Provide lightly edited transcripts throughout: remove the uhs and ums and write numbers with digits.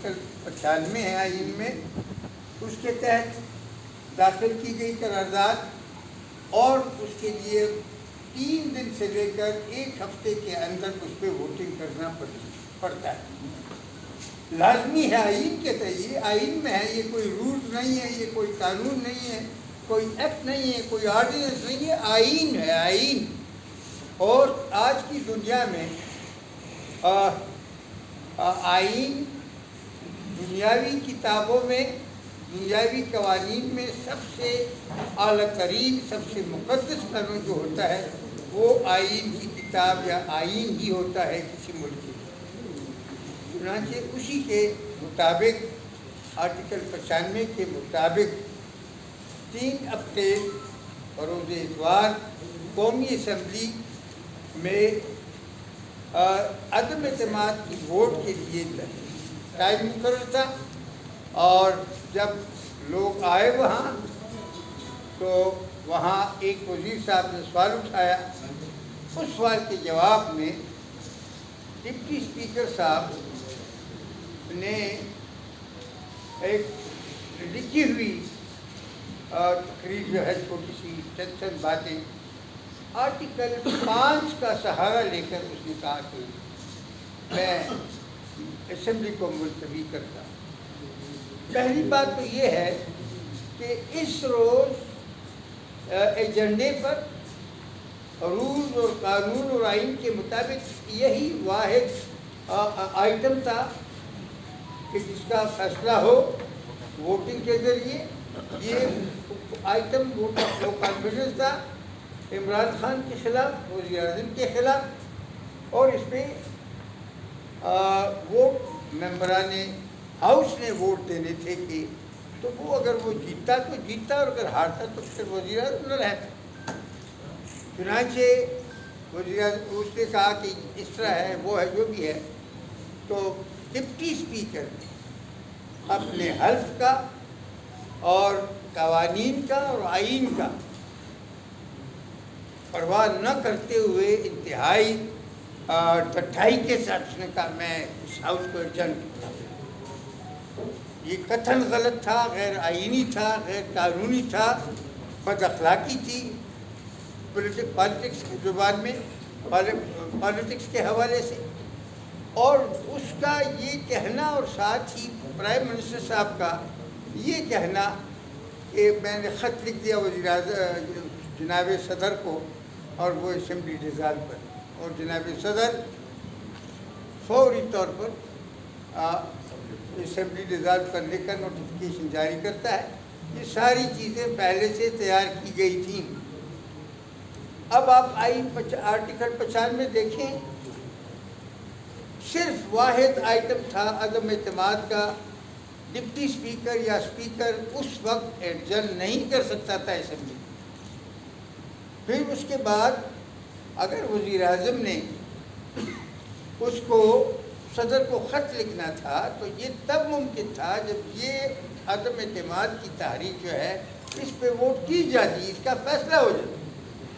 Article 95 ہے آئین میں، اس کے تحت داخل کی گئی قرارداد، اور اس کے لیے 3 دن سے لے کر 1 ہفتے کے اندر اس پہ ووٹنگ کرنا پڑتا ہے۔ لازمی ہے آئین کے تحت، یہ آئین میں ہے، یہ کوئی رول نہیں ہے، یہ کوئی قانون نہیں ہے، کوئی ایکٹ نہیں ہے، کوئی آرڈیننس نہیں ہے، آئین ہے، آئین۔ اور آج کی دنیا میں آئین دنیاوی کتابوں میں، دنیاوی قوانین میں سب سے اعلیٰ ترین، سب سے مقدس قانون جو ہوتا ہے وہ آئین کی کتاب یا آئین ہی ہوتا ہے کسی ملک کے۔ چنانچہ اسی کے مطابق آرٹیکل 95 کے مطابق 3 اپریل بروز اتوار قومی اسمبلی میں عدم اعتماد کی ووٹ کے لیے ٹائم مقرر تھا، اور جب لوگ آئے وہاں تو وہاں ایک وزیر صاحب نے سوال اٹھایا۔ اس سوال کے جواب میں ڈپٹی اسپیکر صاحب نے ایک لکھی ہوئی تقریر جو ہے چھوٹی سی چند باتیں آرٹیکل 5 کا سہارا لے کر اس نے کہا کہ میں اسمبلی کو ملتوی کرتا ہوں۔ پہلی بات تو یہ ہے کہ اس روز ایجنڈے پر رول اور قانون اور آئین کے مطابق یہی واحد آئٹم تھا کہ جس کا فیصلہ ہو ووٹنگ کے ذریعے۔ یہ item vote of no confidence تھا عمران خان کے خلاف، وزیر اعظم کے خلاف، اور اس پہ ووٹ ممبران ہاؤس نے ووٹ دینے تھے کہ تو وہ اگر وہ جیتتا تو جیتتا، اور اگر ہارتا تو پھر وزیر اعظم نہ رہتا۔ چنانچہ وزیر اعظم اس نے کہا کہ اس طرح ہے، وہ ہے جو بھی ہے، تو ڈپٹی اسپیکر نے اپنے حلف کا اور قوانین کا اور آئین کا پرواہ نہ کرتے ہوئے انتہائی ڈٹائی کے ساتھ اس نے کہا میں اس ہاؤس کو ایڈجرن کرتا ہوں۔ یہ کتھن غلط تھا، غیر آئینی تھا، غیر قانونی تھا، بد اخلاقی تھی پالیٹکس کی زبان میں، پالیٹکس کے حوالے سے۔ اور اس کا یہ کہنا، اور ساتھ ہی پرائم منسٹر صاحب کا یہ کہنا کہ میں نے خط لکھ دیا وزیر اعظم جناب صدر کو، اور وہ اسمبلی ڈیزالو کر، اور جناب صدر فوری طور پر اسمبلی ڈیزالو کرنے کا نوٹیفیکیشن جاری کرتا ہے۔ یہ ساری چیزیں پہلے سے تیار کی گئی تھیں۔ اب آپ آرٹیکل 95 دیکھیں، صرف واحد آئٹم تھا عدم اعتماد کا۔ ڈپٹی اسپیکر یا اسپیکر اس وقت ایڈجرن نہیں کر سکتا تھا اسمبلی۔ پھر اس کے بعد اگر وزیر اعظم نے اس کو صدر کو خط لکھنا تھا تو یہ تب ممکن تھا جب یہ عدم اعتماد کی تحریک جو ہے اس پہ ووٹ کی جاتی، اس کا فیصلہ ہو جاتا۔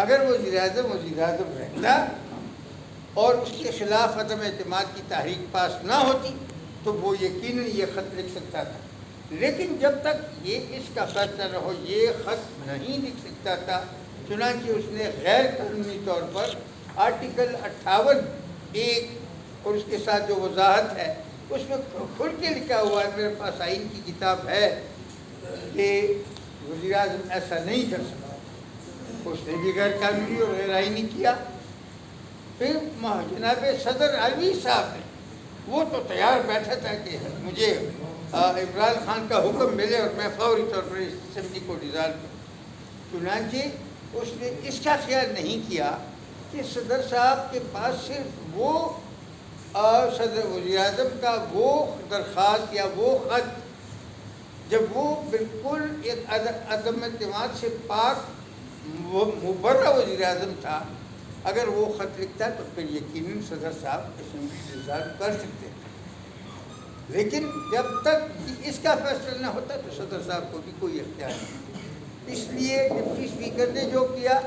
اگر وزیر اعظم رہتا اور اس کے خلاف عدم اعتماد کی تحریک پاس نہ ہوتی تو وہ یقیناً یہ خط لکھ سکتا تھا، لیکن جب تک یہ اس کا فیصلہ نہ ہو یہ خط نہیں لکھ سکتا تھا۔ چنانچہ اس نے غیر قانونی طور پر آرٹیکل 58(1) اور اس کے ساتھ جو وضاحت ہے اس میں کھل کے لکھا ہوا ہے، میرے پاس آئین کی کتاب ہے، کہ وزیر اعظم ایسا نہیں کر سکتا۔ اس نے بھی غیر قانونی اور غیر آئینی کیا۔ پھر جناب صدر علی صاحب نے، وہ تو تیار بیٹھا تھا کہ مجھے عمران خان کا حکم ملے اور میں فوری طور پر اس اسمبلی کو ڈیزالو کروں۔ چنانچہ اس نے اس کا خیال نہیں کیا کہ صدر صاحب کے پاس صرف وہ صدر وزیر اعظم کا وہ درخواست یا وہ خط جب وہ بالکل ایک عدم اعتماد سے پاک مبرہ وزیر اعظم تھا، اگر وہ خط لکھتا تو پھر یقیناً صدر صاحب اسمبلی ڈیزالو کر سکتے تھے، لیکن جب تک اس کا فیصلہ نہ ہوتا تو صدر صاحب کو بھی کوئی اختیار نہیں۔ اس لیے ڈپٹی اسپیکر نے جو کیا،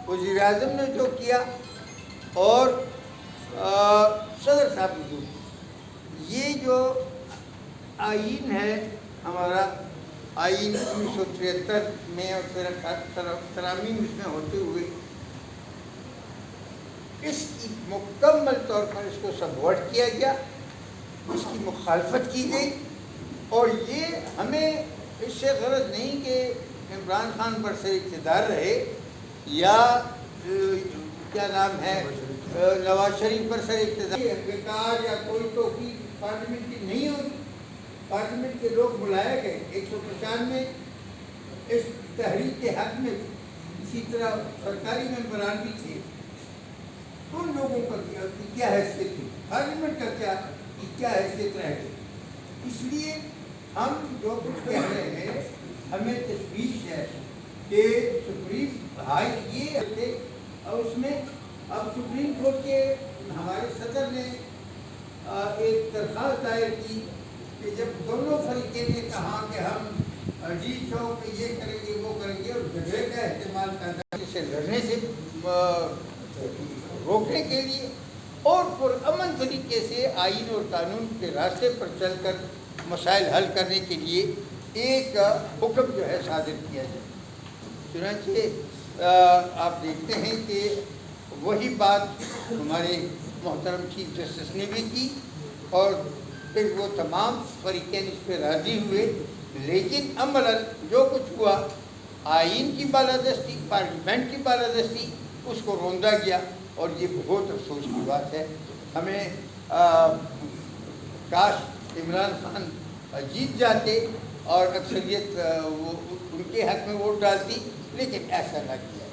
وزیر اعظم نے جو کیا، اور صدر صاحب نے جو کیا، یہ جو آئین ہے ہمارا، آئین 1973 میں اور ترامیم اس میں ہوتے ہوئے اس کی مکمل طور پر اس کو سبورٹ کیا گیا، اس کی مخالفت کی گئی، اور یہ ہمیں اس سے غرض نہیں کہ عمران خان برسر اقتدار رہے یا کیا نام ہے نواز شریف برسر اقتدار یا کوئی توفیق پارلیمنٹ کی نہیں ہوگی۔ پارلیمنٹ کے لوگ بلائے گئے 195 اس تحریک کے حق میں، اسی طرح سرکاری ممبران بھی تھے، ان لوگوں کا کیا حیثیت تھی، پارلیمنٹ کا کیا حیثیت رہ گئی۔ اس لیے ہم جو کچھ کہہ رہے ہیں ہمیں تشویش ہے کہ سپریم ہائی یہ تھے، اور اس میں اب سپریم کورٹ کے ہمارے صدر نے ایک درخواست دائر کی کہ جب دونوں فریقین نے کہا کہ ہم جی چوک پہ یہ کریں گے وہ کریں گے، اور جھگڑے کا احتمال پیدا سے لڑنے سے روکنے کے لیے اور پرامن طریقے سے آئین اور قانون کے راستے پر چل کر مسائل حل کرنے کے لیے ایک حکم جو ہے صادر کیا جائے۔ چنانچہ آپ دیکھتے ہیں کہ وہی بات ہمارے محترم چیف جسٹس نے بھی کی، اور پھر وہ تمام فریقین اس پہ راضی ہوئے، لیکن عملاً جو کچھ ہوا آئین کی بالادستی، پارلیمنٹ کی بالادستی، اس کو روندا گیا، اور یہ بہت افسوس کی بات ہے۔ ہمیں کاش عمران خان جیت جاتے اور اکثریت وہ ان کے حق میں ووٹ ڈالتی، لیکن ایسا نہ کیا۔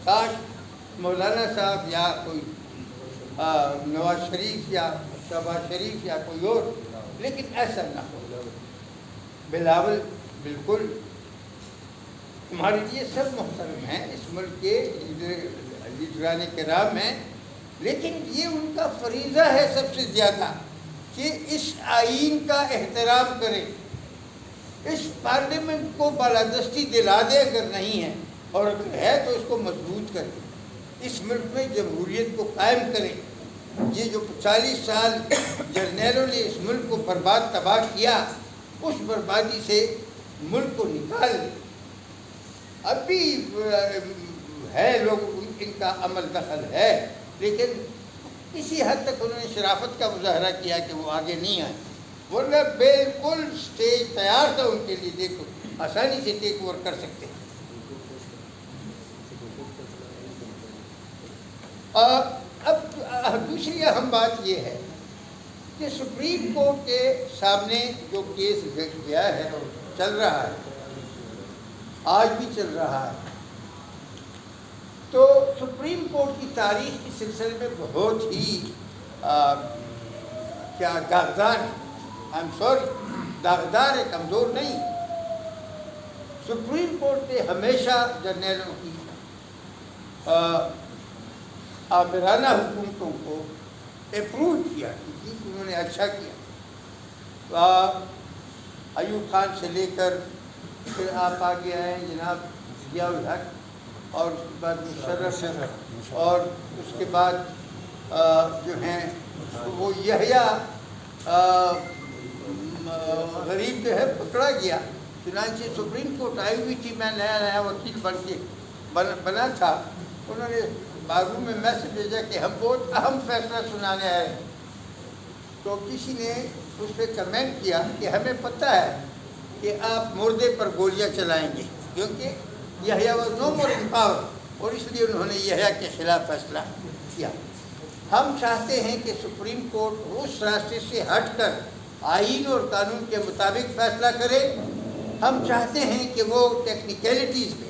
کاش مولانا صاحب یا کوئی نواز شریف یا شہباز شریف یا کوئی اور، لیکن ایسا نہ ہو۔ بلاول بالکل ہمارے لیے سب محترم ہیں، اس ملک کے لیڈران کرام ہیں، لیکن یہ ان کا فریضہ ہے سب سے زیادہ کہ اس آئین کا احترام کریں، اس پارلیمنٹ کو بالادستی دلا دے اگر نہیں ہے، اور اگر ہے تو اس کو مضبوط کریں، اس ملک میں جمہوریت کو قائم کریں۔ یہ جو 40 سال جرنیلوں نے اس ملک کو برباد تباہ کیا، اس بربادی سے ملک کو نکال دیں۔ اب بھی ہے لوگ ان کا عمل دخل ہے، لیکن کسی حد تک انہوں نے شرافت کا مظاہرہ کیا کہ وہ آگے نہیں آئے، ورنہ بالکل سٹیج تیار تھا ان کے لیے، دیکھو آسانی سے ٹیک اوور کر سکتے ہیں۔ اب دوسری اہم بات یہ ہے کہ سپریم کورٹ کے سامنے جو کیس گیا ہے اور چل رہا ہے، آج بھی چل رہا ہے، تو سپریم کورٹ کی تاریخ کے سلسلے میں بہت ہی کیا داغدار ہے، داغدار ہے، کمزور نہیں۔ سپریم کورٹ نے ہمیشہ جرنیلوں کی آمرانہ حکومتوں کو اپروو کیا، کیونکہ انہوں نے اچھا کیا۔ ایوب خان سے لے کر پھر آپ آگے آئے جناب ضیاء الحق، اور اس کے بعد مشرف، اور اس کے بعد جو ہیں وہ یحییٰ غریب جو ہے پکڑا گیا، چنانچہ سپریم کورٹ آئی ہوئی تھی، میں نیا وکیل بنا تھا، انہوں نے بارو میں میسج بھیجا کہ ہم بہت اہم فیصلہ سنانے آئے ہیں، تو کسی نے اس پہ کمنٹ کیا کہ ہمیں پتہ ہے کہ آپ مردے پر گولیاں چلائیں گے، کیونکہ یحییٰ was no more in power, اور اس لیے انہوں نے یحییٰ کے خلاف فیصلہ کیا۔ ہم چاہتے ہیں کہ سپریم کورٹ اس راستے سے ہٹ کر آئین اور قانون کے مطابق فیصلہ کرے۔ ہم چاہتے ہیں کہ وہ ٹیکنیکلٹیز میں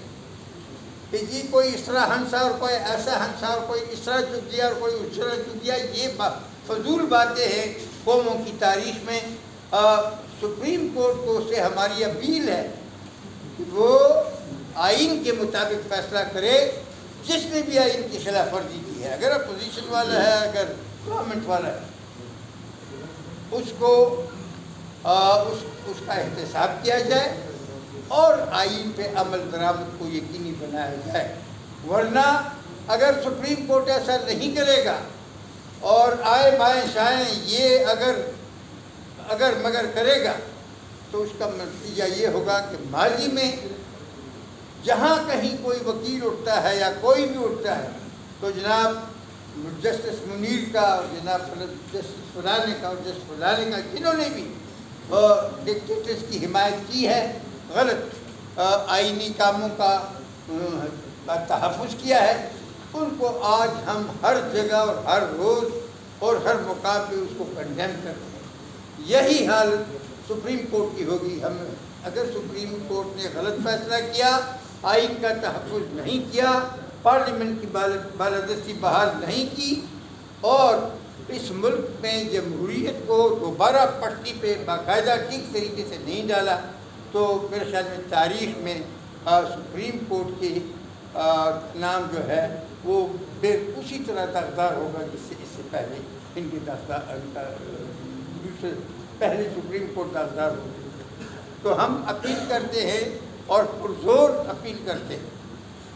کہ جی کوئی اس طرح ہنسا اور کوئی ایسا ہنسا اور کوئی اس طرح چک دیا اور کوئی اس طرح چک دیا، یہ فضول باتیں ہیں قوموں کی تاریخ میں۔ سپریم کورٹ کو سے ہماری اپیل ہے کہ وہ آئین کے مطابق فیصلہ کرے، جس نے بھی آئین کی خلاف ورزی کی ہے، اگر اپوزیشن والا ہے، اگر گورنمنٹ والا ہے، اس کو اس کا احتساب کیا جائے اور آئین پہ عمل درآمد کو یقینی بنایا جائے۔ ورنہ اگر سپریم کورٹ ایسا نہیں کرے گا اور آئے بائیں شائیں یہ اگر اگر مگر کرے گا تو اس کا نتیجہ یہ ہوگا کہ ماضی میں جہاں کہیں کوئی وکیل اٹھتا ہے یا کوئی بھی اٹھتا ہے تو جناب جسٹس منیر کا اور جناب جسٹس فلانے کا اور جسٹس فلانے کا جنہوں نے بھی ڈکٹیٹرز کی حمایت کی ہے، غلط آئینی کاموں کا تحفظ کیا ہے، ان کو آج ہم ہر جگہ اور ہر روز اور ہر موقع پہ اس کو کنڈیم کرتے ہیں۔ یہی حالت سپریم کورٹ کی ہوگی۔ ہم اگر سپریم کورٹ نے غلط فیصلہ کیا، آئین کا تحفظ نہیں کیا، پارلیمنٹ کی بالادستی بحال نہیں کی اور اس ملک میں جمہوریت کو دوبارہ پٹری پہ باقاعدہ ٹھیک طریقے سے نہیں ڈالا، تو میرے خیال میں تاریخ میں سپریم کورٹ کی نام جو ہے وہ اسی طرح داغدار ہوگا جس سے اس سے پہلے ان کی پہلے سپریم کورٹ داغدار ہوگی۔ تو ہم اپیل کرتے ہیں اور پرزور اپیل کرتے ہیں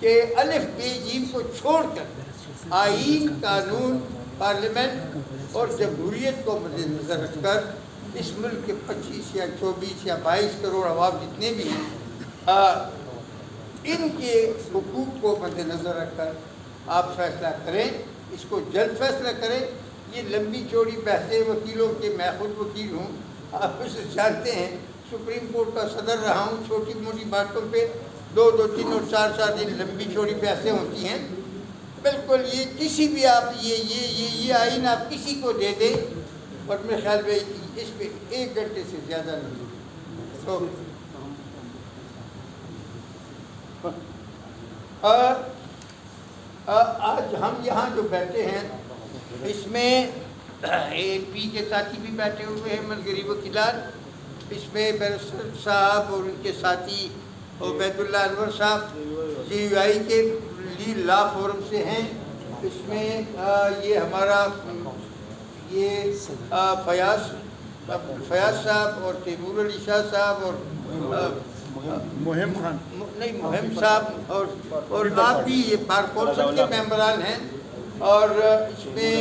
کہ الف بے جیم کو چھوڑ کر آئین، قانون، پارلیمنٹ اور جمہوریت کو مد نظر رکھ کر اس ملک کے 25 یا 24 یا 22 کروڑ عوام جتنے بھی ہیں، ان کے حقوق کو مد نظر رکھ کر آپ فیصلہ کریں، اس کو جلد فیصلہ کریں۔ یہ لمبی چوڑی بحثیں وکیلوں کے، میں خود وکیل ہوں، آپ اسے جانتے ہیں، سپریم کورٹ کا صدر رہا ہوں، چھوٹی موٹی باتوں پہ 2 3 اور 4 دن لمبی چوڑی بحثیں ہوتی ہیں۔ بالکل یہ کسی بھی آپ یہ آئین آپ کسی کو دے دیں اور میرے خیال میں اس پہ 1 گھنٹے سے زیادہ نہیں تو آج ہم یہاں جو بیٹھے ہیں اس میں اے پی کے ساتھی بھی بیٹھے ہوئے ہیں، ملگری وکیلان، اس میں بیرسٹر صاحب اور ان کے ساتھی عبید اللہ انور صاحب CUI کے لیڈ لا فورم سے ہیں، اس میں یہ ہمارا یہ فیاض صاحب اور تیمور علی شاہ صاحب اور مہم خان صاحب اور آپ بھی یہ بار کونسل کے ممبران ہیں، اور اس میں